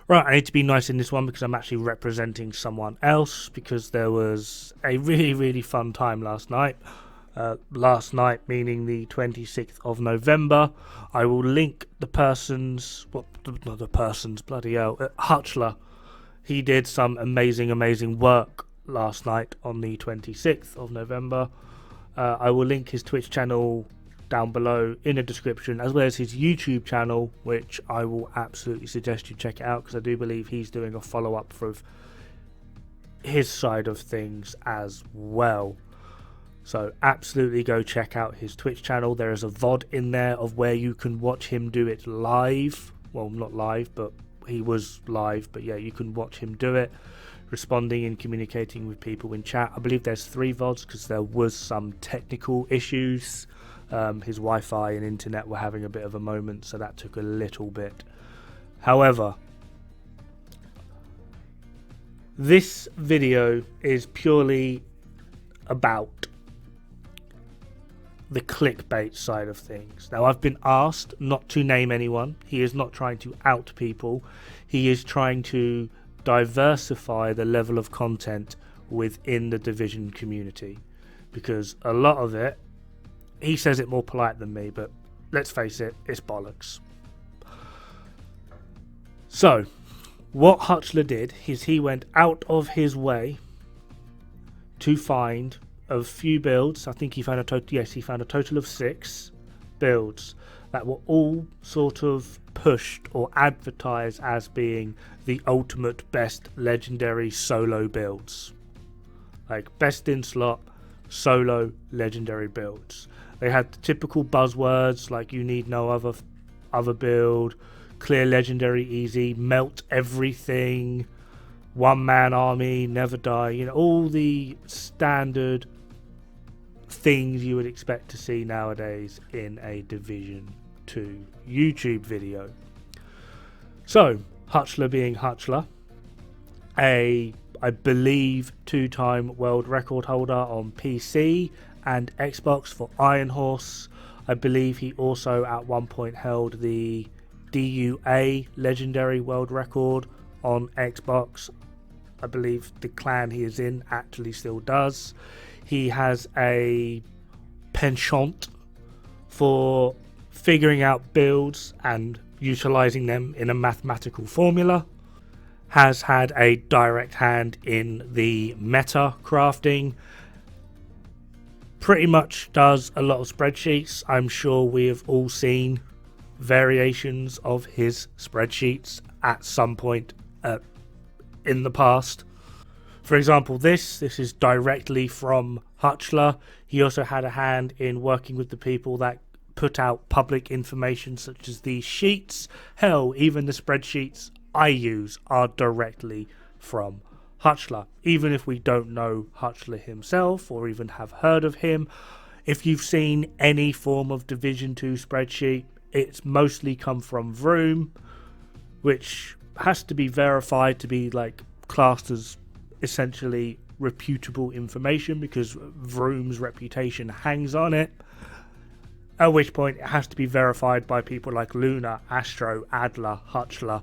Right, I need to be nice in this one because I'm actually representing someone else, because there was a really, really fun time last night. Last night, meaning the 26th of November. I will link the person's, well, not the person's, bloody hell, Hutchler. He did some amazing, amazing work last night on the 26th of November. I will link his Twitch channel down below in the description, as well as his YouTube channel, which I will absolutely suggest you check it out, because I do believe he's doing a follow-up for his side of things as well. So absolutely go check out his Twitch channel. There is a VOD in there of where you can watch him do it live. Well, not live, but he was live. But yeah, you can watch him do it, responding and communicating with people in chat. I believe there's 3 VODs because there was some technical issues. His Wi-Fi and internet were having a bit of a moment, so that took a little bit. However, this video is purely about the clickbait side of things. Now, I've been asked not to name anyone. He is not trying to out people. He is trying to diversify the level of content within the Division community, because a lot of it, he says it more polite than me, but let's face it, it's bollocks. So, what Hutchler did is he went out of his way to find a few builds. I think he found a total. Yes, he found a total of 6 builds that were all sort of pushed or advertised as being the ultimate best legendary solo builds, like best in slot solo legendary builds. They had the typical buzzwords like you need no other build, clear legendary easy, melt everything, one man army, never die, you know, all the standard things you would expect to see nowadays in a Division 2 YouTube video. So, Hutchler being Hutchler, I believe 2-time world record holder on PC and Xbox for Iron Horse. I believe he also at one point held the DUA legendary world record on Xbox. I believe the clan he is in actually still does. He has a penchant for figuring out builds and utilizing them in a mathematical formula. Has had a direct hand in the meta crafting. Pretty much does a lot of spreadsheets. I'm sure we have all seen variations of his spreadsheets at some point in the past. For example, this is directly from Hutchler. He also had a hand in working with the people that put out public information such as these sheets. Hell, even the spreadsheets I use are directly from Hutchler. Even if we don't know Hutchler himself or even have heard of him, if you've seen any form of Division 2 spreadsheet, it's mostly come from Vroom, which has to be verified to be like classed as essentially reputable information, because Vroom's reputation hangs on it. At which point it has to be verified by people like Luna, Astro, Adler, Hutchler,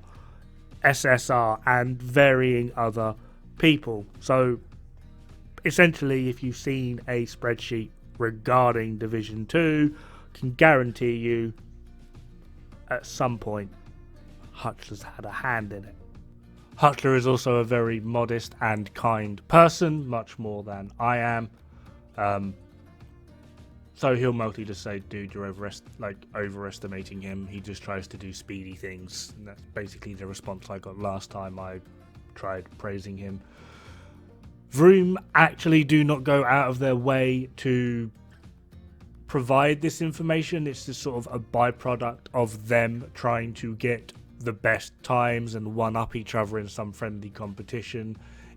SSR, and varying other people. So essentially, if you've seen a spreadsheet regarding Division 2, can guarantee you at some point Hutchler's had a hand in it. Hutchler is also a very modest and kind person, much more than I am. So he'll mostly just say, dude, you're overestimating him. He just tries to do speedy things. And that's basically the response I got last time I tried praising him. Vroom actually do not go out of their way to provide this information. It's just sort of a byproduct of them trying to get the best times and one-up each other in some friendly competition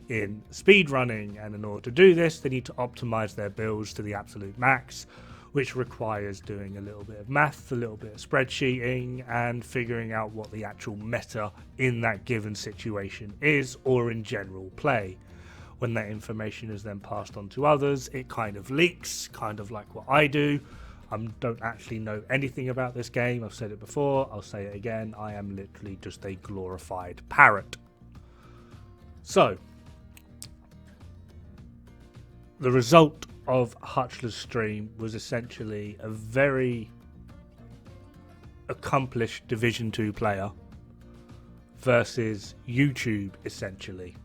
in speedrunning. And in order to do this, they need to optimize their builds to the absolute max, which requires doing a little bit of math, a little bit of spreadsheeting, and figuring out what the actual meta in that given situation is, or in general play. When that information is then passed on to others, it kind of leaks, kind of like what I do. I don't actually know anything about this game. I've said it before, I'll say it again. I am literally just a glorified parrot. So, the result of Hutchler's stream was essentially a very accomplished Division 2 player versus YouTube, essentially.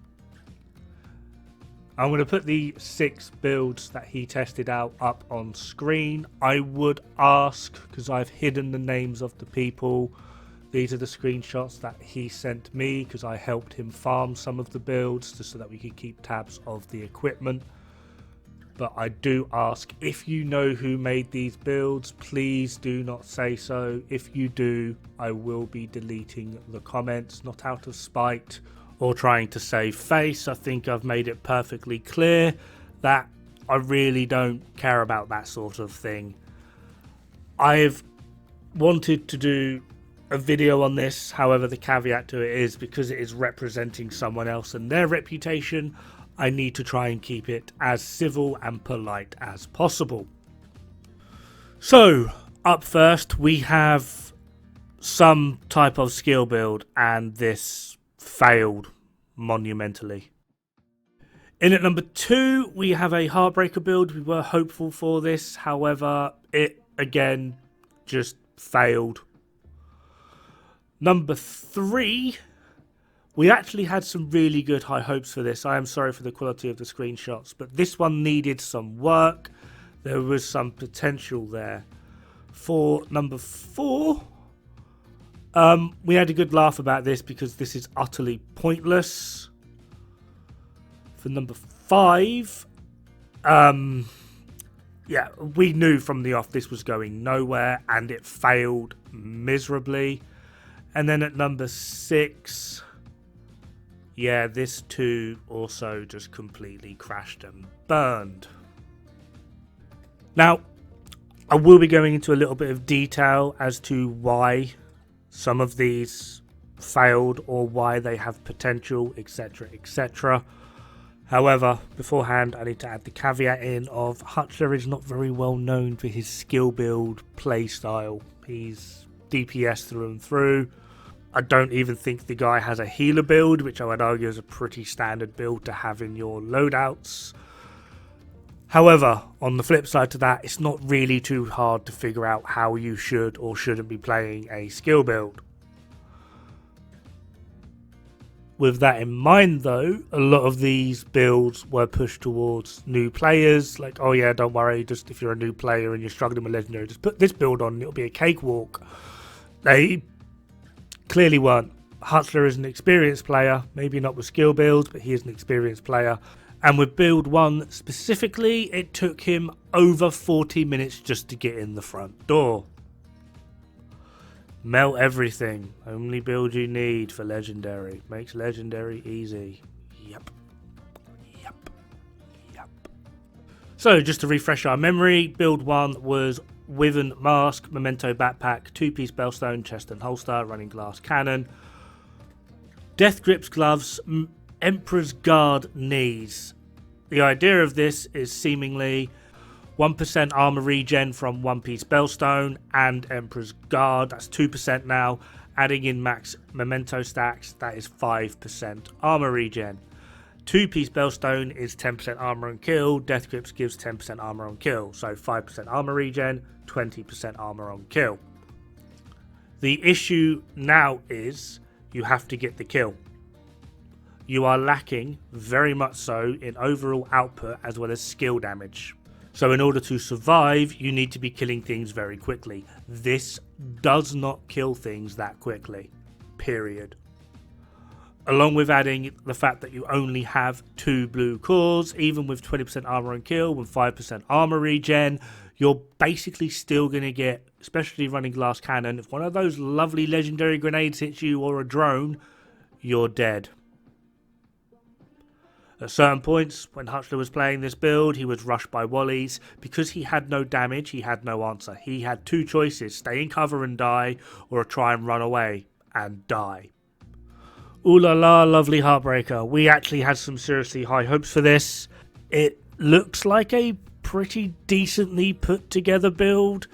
I'm going to put the 6 builds that he tested out up on screen. I would ask, because I've hidden the names of the people, these are the screenshots that he sent me because I helped him farm some of the builds just so that we could keep tabs of the equipment. But I do ask, if you know who made these builds, please do not say so. If you do, I will be deleting the comments, not out of spite or trying to save face. I think I've made it perfectly clear that I really don't care about that sort of thing. I've wanted to do a video on this, however the caveat to it is because it is representing someone else and their reputation, I need to try and keep it as civil and polite as possible. So, up first we have some type of skill build, and this failed monumentally. In at number 2 we have a Heartbreaker build. We were hopeful for this, however it again just failed. Number 3, we actually had some really good high hopes for this. I am sorry for the quality of the screenshots, but this one needed some work. There was some potential there. For number 4, we had a good laugh about this because this is utterly pointless. For number 5, yeah, we knew from the off this was going nowhere, and it failed miserably. And then at number 6, yeah, this too also just completely crashed and burned. Now, I will be going into a little bit of detail as to why some of these failed or why they have potential, etc, etc. However, beforehand, I need to add the caveat in of Hutchler is not very well known for his skill build play style. He's DPS through and through. I don't even think the guy has a healer build, which I would argue is a pretty standard build to have in your loadouts. However, on the flip side to that, it's not really too hard to figure out how you should or shouldn't be playing a skill build. With that in mind though, a lot of these builds were pushed towards new players. Like, oh yeah, don't worry, just if you're a new player and you're struggling with Legendary, just put this build on and it'll be a cakewalk. They clearly weren't. Hutchler is an experienced player, maybe not with skill builds, but he is an experienced player. And with build 1 specifically, it took him over 40 minutes just to get in the front door. Melt everything. Only build you need for Legendary. Makes Legendary easy. Yep. Yep. Yep. So, just to refresh our memory, build 1 was Wyvern Mask, Memento Backpack, 2-piece Bellstone, chest and holster, running glass cannon, Death Grips gloves, Emperor's Guard knees. The idea of this is seemingly 1% armor regen from 1-piece Bellstone and Emperor's Guard, that's 2% now, adding in max Memento stacks, that is 5% armor regen. 2-piece Bellstone is 10% armor on kill, Death Grips gives 10% armor on kill, so 5% armor regen, 20% armor on kill. The issue now is you have to get the kill. You are lacking very much so in overall output as well as skill damage. So in order to survive, you need to be killing things very quickly. This does not kill things that quickly, period. Along with adding the fact that you only have 2 blue cores, even with 20% armor and kill, with 5% armor regen, you're basically still going to get, especially running glass cannon, if one of those lovely legendary grenades hits you or a drone, you're dead. At certain points, when Hutchler was playing this build, he was rushed by Wallies. Because he had no damage, he had no answer. He had 2 choices, stay in cover and die, or try and run away and die. Ooh la la, lovely Heartbreaker. We actually had some seriously high hopes for this. It looks like a pretty decently put together build.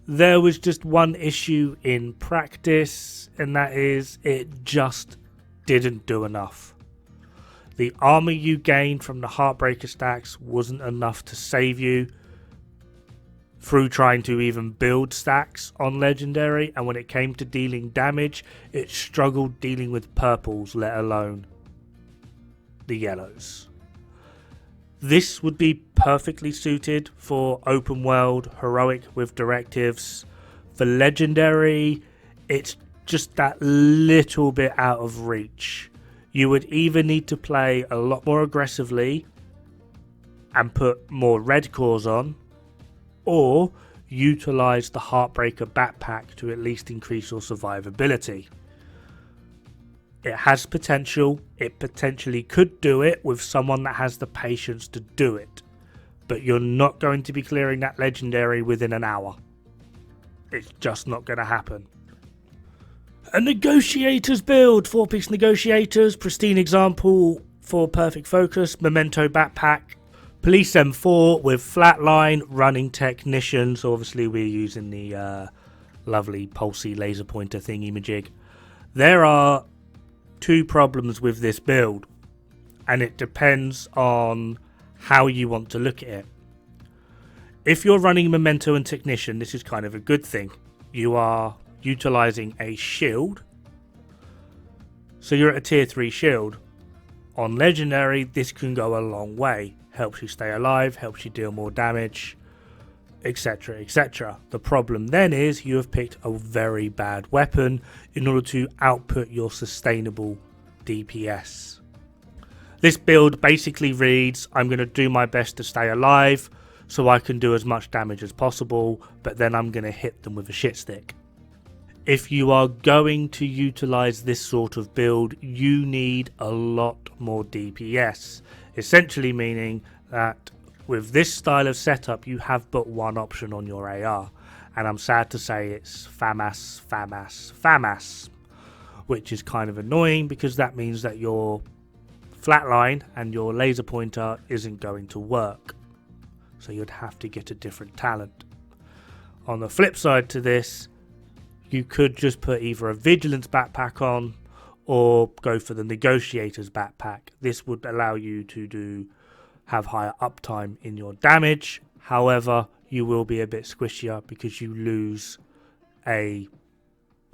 There was just one issue in practice, and that is it just didn't do enough. The armor you gained from the Heartbreaker stacks wasn't enough to save you through trying to even build stacks on Legendary, and when it came to dealing damage, it struggled dealing with purples, let alone the yellows. This would be perfectly suited for open world, heroic with directives. For Legendary, it's just that little bit out of reach. You would either need to play a lot more aggressively and put more red cores on, or utilize the Heartbreaker backpack to at least increase your survivability. It has potential. It potentially could do it with someone that has the patience to do it. But you're not going to be clearing that Legendary within an hour. It's just not going to happen. A Negotiators build. 4-piece Negotiators. Pristine example for perfect focus. Memento backpack. Police M4 with flatline running technicians. Obviously we're using the lovely pulsey laser pointer thingy-majig. There are 2 problems with this build, and it depends on how you want to look at it. If you're running Memento and Technician, this is kind of a good thing. You are utilizing a shield, so you're at a tier 3 shield. On Legendary, this can go a long way. Helps you stay alive, helps you deal more damage, etc, etc. The problem then is you have picked a very bad weapon in order to output your sustainable DPS. This build basically reads, I'm going to do my best to stay alive so I can do as much damage as possible, but then I'm going to hit them with a shit stick. If you are going to utilize this sort of build, you need a lot more DPS, essentially meaning that with this style of setup, you have but one option on your AR, and I'm sad to say it's FAMAS, FAMAS, FAMAS, which is kind of annoying because that means that your flatline and your laser pointer isn't going to work, so you'd have to get a different talent. On the flip side to this, you could just put either a Vigilance backpack on or go for the Negotiators backpack. This would allow you to have higher uptime in your damage. However, you will be a bit squishier because you lose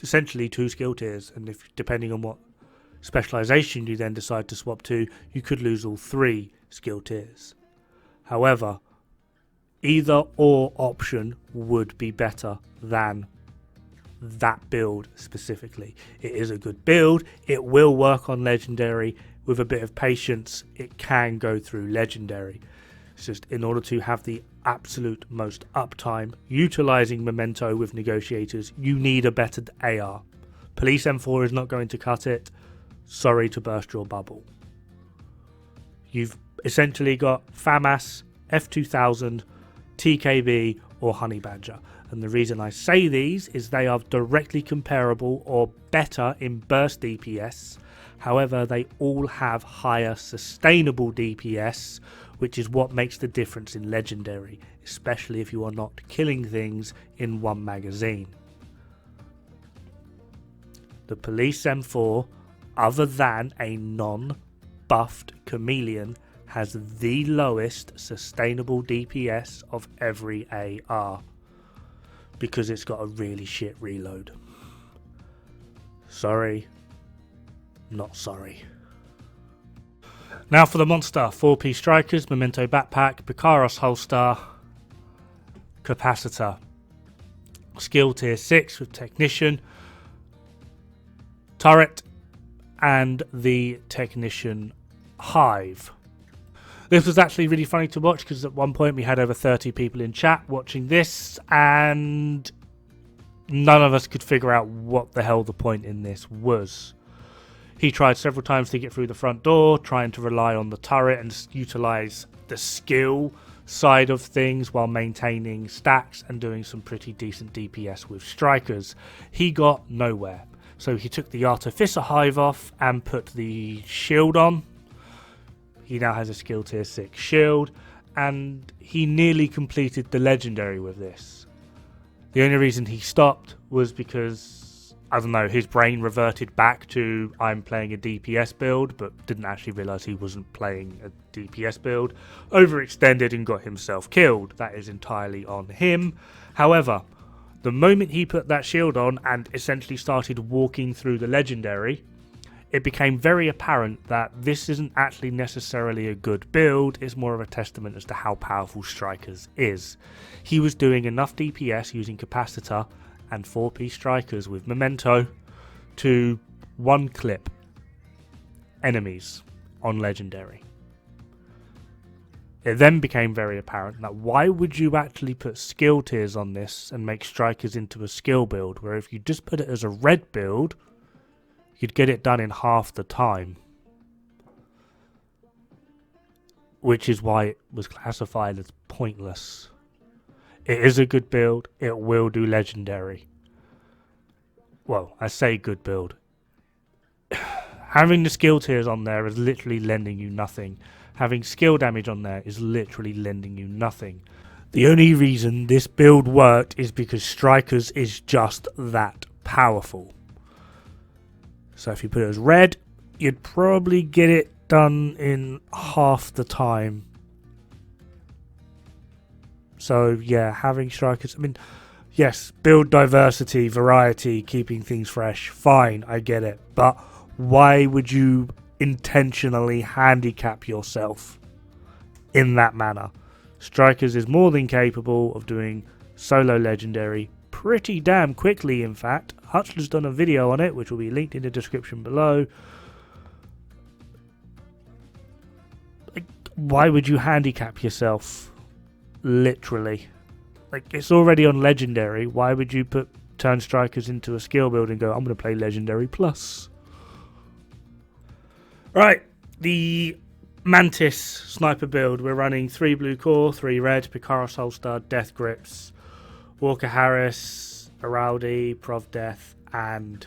essentially 2 skill tiers, and if depending on what specialization you then decide to swap to, you could lose all 3 skill tiers. However, either or option would be better than that build specifically. It is a good build. It will work on Legendary. With a bit of patience, it can go through Legendary. It's just in order to have the absolute most uptime utilizing Memento with Negotiators, you need a better AR. Police M4 is not going to cut it. Sorry to burst your bubble. You've essentially got FAMAS, F2000, TKB or Honey Badger. And the reason I say these is they are directly comparable or better in burst DPS. However, they all have higher sustainable DPS, which is what makes the difference in Legendary, especially if you are not killing things in one magazine. The Police M4, other than a non-buffed Chameleon, has the lowest sustainable DPS of every AR, because it's got a really shit reload. Sorry. Not sorry. Now for the monster. 4-piece strikers, Memento backpack, Picaros holster, capacitor. Skill tier 6 with technician, turret, and the technician hive. This was actually really funny to watch because at one point we had over 30 people in chat watching this, and none of us could figure out what the hell the point in this was. He tried several times to get through the front door, trying to rely on the turret and utilize the skill side of things while maintaining stacks and doing some pretty decent DPS with strikers. He got nowhere. So he took the Artificer Hive off and put the shield on. He now has a skill tier 6 shield, and he nearly completed the Legendary with this. The only reason he stopped was because, I don't know, his brain reverted back to I'm playing a DPS build, but didn't actually realise he wasn't playing a DPS build, overextended and got himself killed. That is entirely on him. However, the moment he put that shield on and essentially started walking through the legendary, it became very apparent that this isn't actually necessarily a good build. It's more of a testament as to how powerful Strikers is. He was doing enough DPS using Capacitor and 4-piece Strikers with Memento to one-clip enemies on legendary. It then became very apparent that why would you actually put skill tiers on this and make Strikers into a skill build, where if you just put it as a red build, you'd get it done in half the time. Which is why it was classified as pointless. It is a good build. It will do legendary. Well, I say good build. Having the skill tiers on there is literally lending you nothing. Having skill damage on there is literally lending you nothing. The only reason this build worked is because Strikers is just that powerful. So if you put it as red, you'd probably get it done in half the time. So yeah, having Strikers, I mean, yes, build diversity, variety, keeping things fresh, fine, I get it. But why would you intentionally handicap yourself in that manner? Strikers is more than capable of doing solo legendary pretty damn quickly, in fact. Hutchler's done a video on it, which will be linked in the description below. Like, why would you handicap yourself? Literally. Like, it's already on legendary. Why would you turn Strikers into a skill build and go, I'm going to play legendary plus? Right, the Mantis sniper build. We're running 3 blue core, 3 red, Picaros holster, death grips, Walker Harris, Araldi, Prov Death, and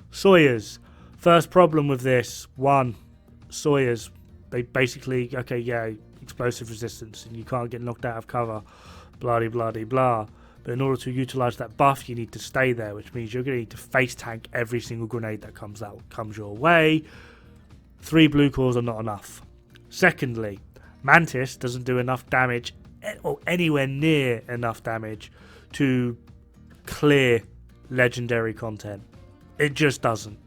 Sawyers. First problem with this, one, Sawyers, they basically, okay, yeah, explosive resistance, and you can't get knocked out of cover, blah blah blah blah. But in order to utilise that buff, you need to stay there, which means you're going to need to face tank every single grenade that comes your way. 3 blue cores are not enough. Secondly, Mantis doesn't do enough damage, or anywhere near enough damage, to clear legendary content. It just doesn't.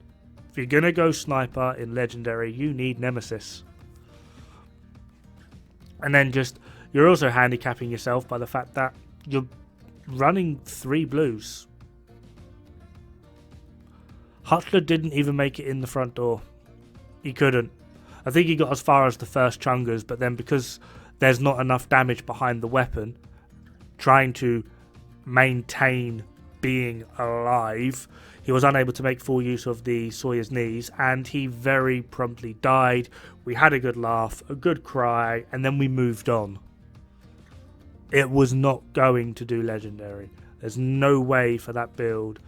If you're gonna go sniper in legendary, you need Nemesis. And then you're also handicapping yourself by the fact that you're running 3 blues. Hutchler didn't even make it in the front door. He couldn't. I think he got as far as the first chungers, but then because there's not enough damage behind the weapon, trying to maintain being alive, he was unable to make full use of the Sawyer's knees, and he very promptly died. We had a good laugh, a good cry, and then we moved on. It was not going to do legendary. There's no way for that build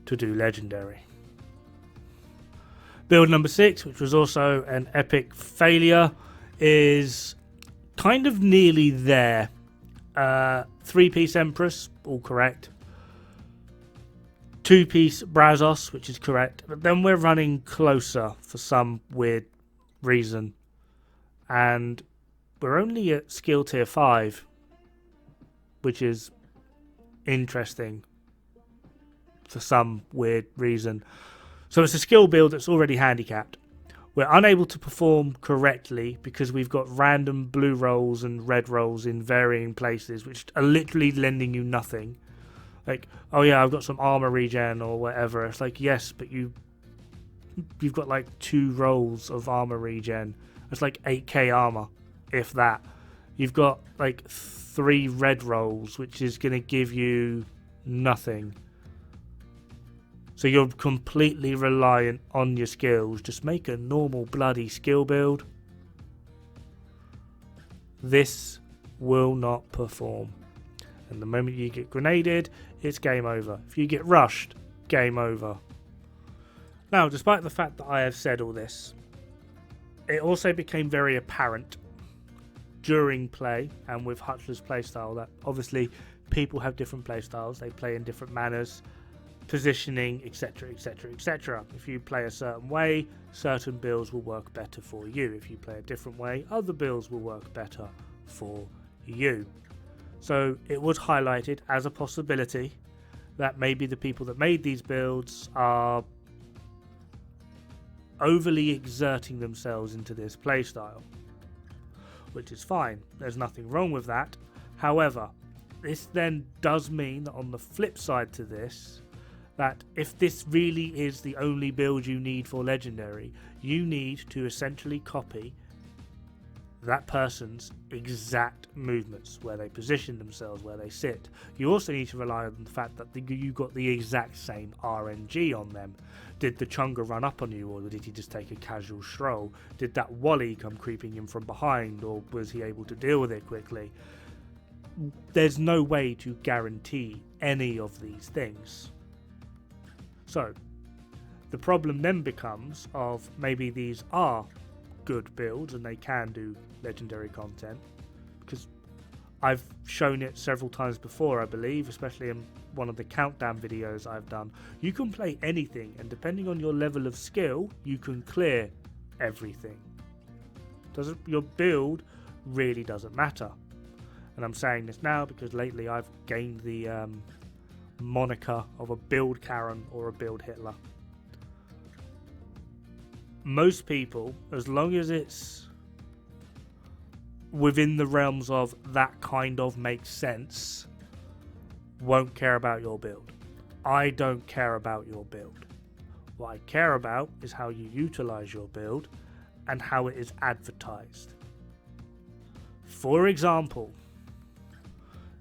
to do legendary. Build number 6, which was also an epic failure, is kind of nearly there. 3-piece Empress, all correct. 2-piece Brazos, which is correct. But then we're running closer for some weird reason. And we're only at skill tier 5, which is interesting for some weird reason. So it's a skill build that's already handicapped. We're unable to perform correctly because we've got random blue rolls and red rolls in varying places, which are literally lending you nothing. Like, oh yeah, I've got some armor regen or whatever. It's like, yes, but you've got like 2 rolls of armor regen. It's like 8k armor, if that. You've got like 3 red rolls, which is going to give you nothing. So you're completely reliant on your skills. Just make a normal bloody skill build. This will not perform. And the moment you get grenaded, it's game over. If you get rushed, game over. Now, despite the fact that I have said all this, it also became very apparent during play and with Hutchler's playstyle that obviously people have different playstyles, they play in different manners, positioning, etc, etc, etc. If you play a certain way, certain builds will work better for you. If you play a different way, other builds will work better for you. So it was highlighted as a possibility that maybe the people that made these builds are overly exerting themselves into this playstyle, which is fine. There's nothing wrong with that. However, this then does mean that on the flip side to this, that if this really is the only build you need for Legendary, you need to essentially copy that person's exact movements, where they position themselves, where they sit. You also need to rely on the fact that you got the exact same RNG on them. Did the Chunga run up on you, or did he just take a casual stroll? Did that Wally come creeping in from behind, or was he able to deal with it quickly? There's no way to guarantee any of these things. So, the problem then becomes of maybe these are good builds and they can do Legendary content, because I've shown it several times before, I believe, especially in one of the countdown videos I've done. You can play anything, and depending on your level of skill, you can clear everything. Your build really doesn't matter. And I'm saying this now because lately I've gained the moniker of a build Karen or a build Hitler. Most people, as long as it's within the realms of that kind of makes sense, won't care about your build. I don't care about your build. What I care about is how you utilize your build and how it is advertised. For example,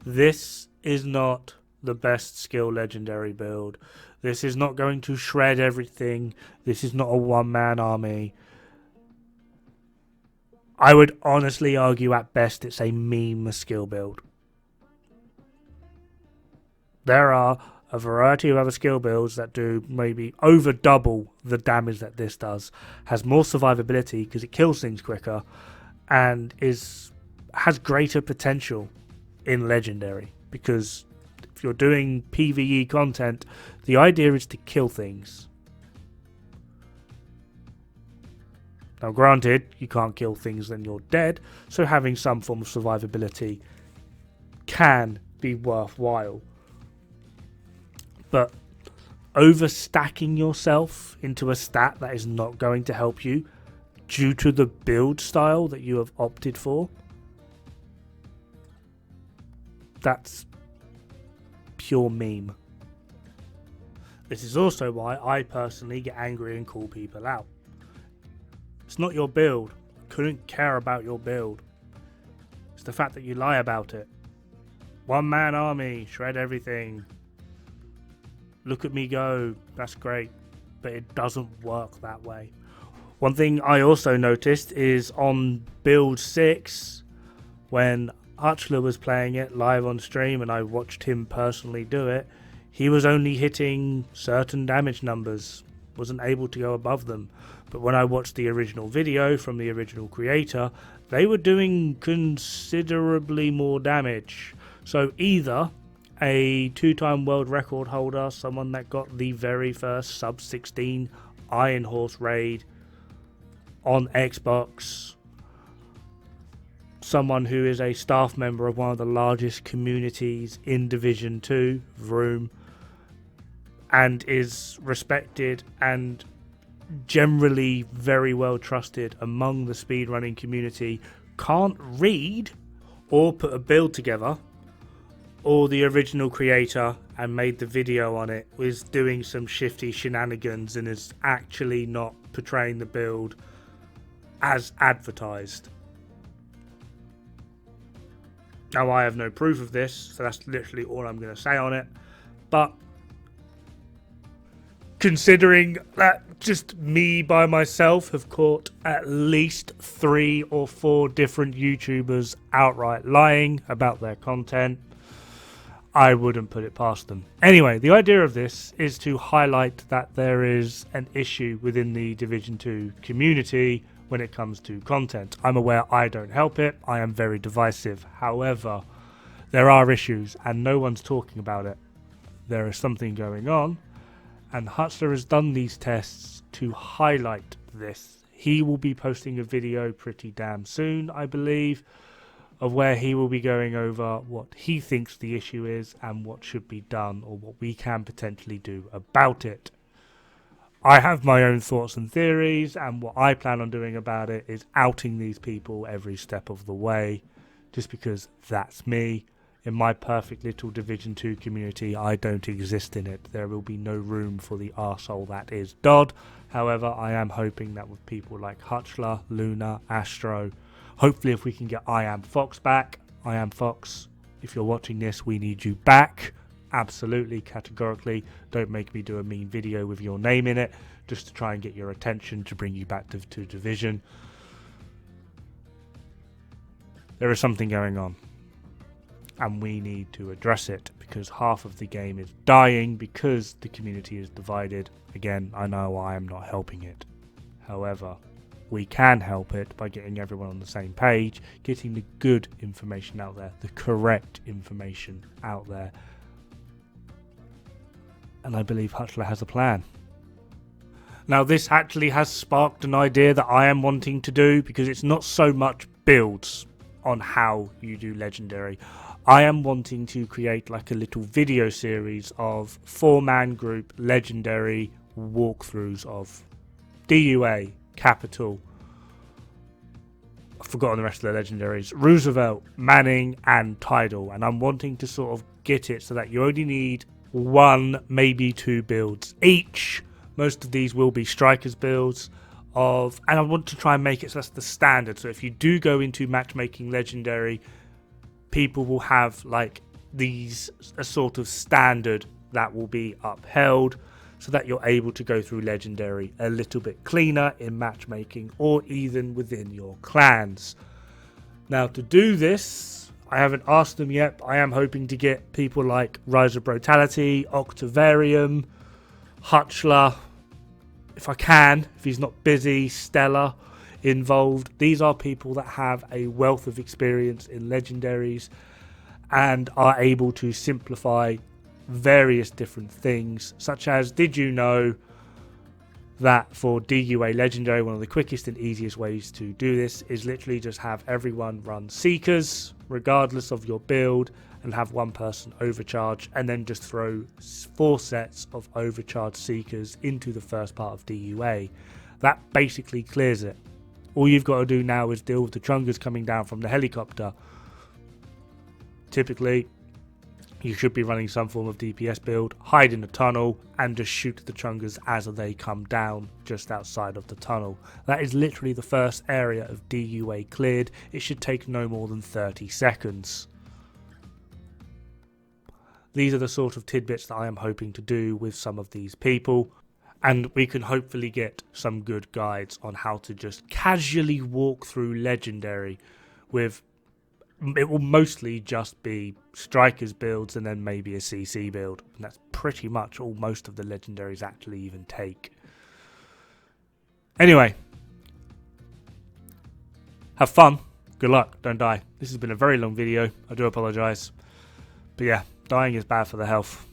this is not the best skill Legendary build. This is not going to shred everything. This is not a one-man army. I would honestly argue at best it's a meme skill build. There are a variety of other skill builds that do maybe over double the damage that this does, has more survivability because it kills things quicker, and has greater potential in Legendary, because if you're doing PvE content, the idea is to kill things. Now granted, you can't kill things then you're dead, so having some form of survivability can be worthwhile. But overstacking yourself into a stat that is not going to help you due to the build style that you have opted for, that's pure meme. This is also why I personally get angry and call people out. It's not your build. I couldn't care about your build. It's the fact that you lie about it. One man army, shred everything. Look at me go, that's great. But it doesn't work that way. One thing I also noticed is on build 6, when Hutchler was playing it live on stream and I watched him personally do it, he was only hitting certain damage numbers, wasn't able to go above them. But when I watched the original video from the original creator, they were doing considerably more damage. So either a 2-time world record holder, someone that got the very first sub 16 Iron Horse raid on Xbox, someone who is a staff member of one of the largest communities in Division 2, Vroom, and is respected and generally very well trusted among the speedrunning community, can't read or put a build together, or the original creator and made the video on it was doing some shifty shenanigans and is actually not portraying the build as advertised. Now, I have no proof of this, so that's literally all I'm going to say on it. But considering that just me by myself have caught at least 3 or 4 different YouTubers outright lying about their content, I wouldn't put it past them. Anyway, the idea of this is to highlight that there is an issue within the Division 2 community when it comes to content. I'm aware I don't help it. I am very divisive. However, there are issues and no one's talking about it. There is something going on, and Hutchler has done these tests to highlight this. He will be posting a video pretty damn soon, I believe, of where he will be going over what he thinks the issue is and what should be done or what we can potentially do about it. I have my own thoughts and theories, and what I plan on doing about it is outing these people every step of the way, just because that's me. In my perfect little Division 2 community, I don't exist in it. There will be no room for the arsehole that is Dod. However, I am hoping that with people like Hutchler, Luna, Astro, hopefully if we can get I Am Fox back. I Am Fox, if you're watching this, we need you back. Absolutely, categorically. Don't make me do a mean video with your name in it, just to try and get your attention to bring you back to Division. There is something going on, and we need to address it, because half of the game is dying because the community is divided. Again, I know I am not helping it. However, we can help it by getting everyone on the same page, getting the good information out there, the correct information out there. And I believe Hutchler has a plan. Now, this actually has sparked an idea that I am wanting to do, because it's not so much builds on how you do Legendary. I am wanting to create like a little video series of 4-man group Legendary walkthroughs of DUA, Capital, I've forgotten the rest of the Legendaries, Roosevelt, Manning and Tidal, and I'm wanting to sort of get it so that you only need 1, maybe 2 builds each. Most of these will be strikers builds of, and I want to try and make it so that's the standard. So if you do go into matchmaking Legendary, people will have like these, a sort of standard that will be upheld, so that you're able to go through Legendary a little bit cleaner in matchmaking or even within your clans. Now, to do this, I haven't asked them yet, but I am hoping to get people like Rise of Brutality, Octavarium, Hutchler, if I can, if he's not busy, Stella involved. These are people that have a wealth of experience in Legendaries and are able to simplify various different things, such as, did you know that for DUA Legendary, one of the quickest and easiest ways to do this is literally just have everyone run Seekers regardless of your build, and have one person overcharge, and then just throw 4 sets of overcharged Seekers into the first part of DUA. That basically clears it. All you've got to do now is deal with the Chungers coming down from the helicopter. Typically, you should be running some form of DPS build, hide in a tunnel, and just shoot the Chungers as they come down just outside of the tunnel. That is literally the first area of DUA cleared. It should take no more than 30 seconds. These are the sort of tidbits that I am hoping to do with some of these people, and we can hopefully get some good guides on how to just casually walk through Legendary with, it will mostly just be strikers builds and then maybe a CC build, and that's pretty much all most of the Legendaries actually even take. Anyway, have fun, good luck, don't die. This has been a very long video, I do apologise, but yeah, dying is bad for the health.